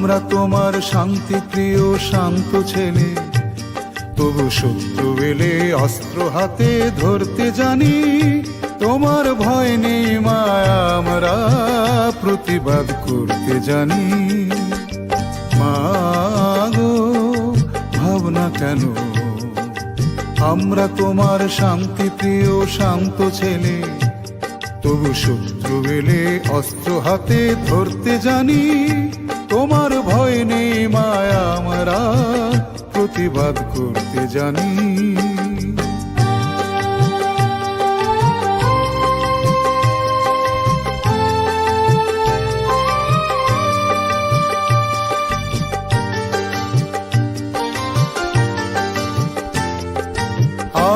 আমরা তোমার শান্তি প্রিয় শান্ত ছেলে, তবু শত্রু এলে অস্ত্র হাতে ধরতে জানি। তোমার ভয় নেই মায়া, আমরা প্রতিবাদ করতে জানি। মাগো ভাবনা কেন, আমরা তোমার শান্তি প্রিয় শান্ত ছেলে, তবু শত্রু এলে অস্ত্র হাতে ধরতে জানি। তোমার ভয় নেই মায়া, আমরা প্রতিবাদ করতে জানি।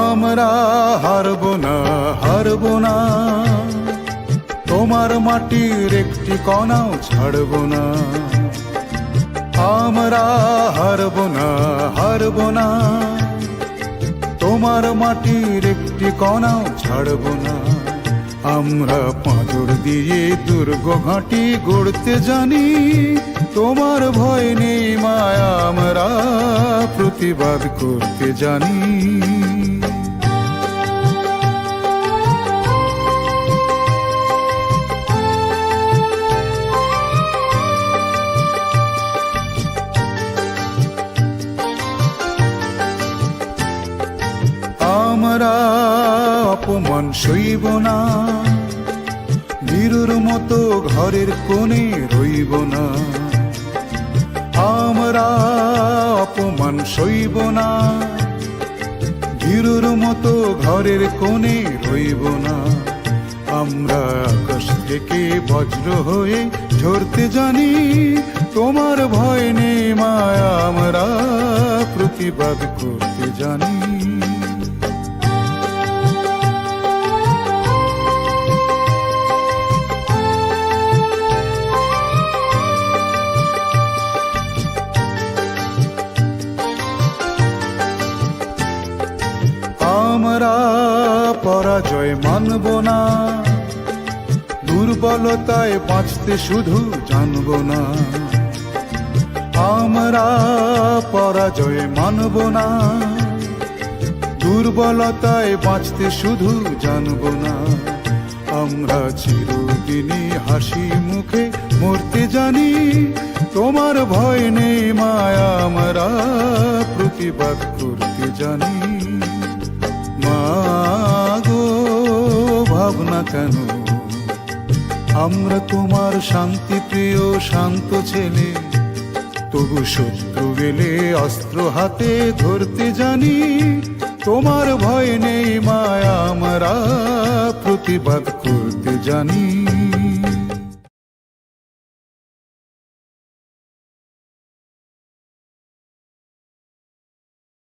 আমরা হারব না, হারব না, তোমার মাটির একটি কণাও ছাড়ব না। আমরা হারব না, হারব না, তোমার মাটির একটি কণাও ছাড়ব না। আমরা পাঁজর দিয়ে দুর্গ ঘাঁটি গড়তে জানি। তোমার ভয় নেই মায়া, আমরা প্রতিবাদ করতে জানি। আমরা অপমান সইব না, বীরুর মতো ঘরের কোণে রইব না। আমরা অপমান সইব না, বীরুর মতো ঘরের কোণে রইব না। আমরা আকাশ থেকে বজ্র হয়ে ঝরতে জানি। তোমার ভয় নেই মায়া, আমরা প্রতিবাদ করতে জানি। আমরা পরাজয় মানব না, দুর্বলতায় বাঁচতে শুধু জানব না। আমরা পরাজয় মানব না, দুর্বলতায় বাঁচতে শুধু জানব না। আমরা চিরদিনই হাসি মুখে মরতে জানি। তোমার ভয় নেই মায়া, আমরা প্রতিবাদ করতে জানি। মাগো ভাবনা কেন, আমরা তোমার শান্তি প্রিয় শান্ত ছেলে, তবু শত্রু এলে অস্ত্র হাতে ধরতে জানি। তোমার ভয় নেই মায়া, আমরা প্রতিবাদ করতে জানি।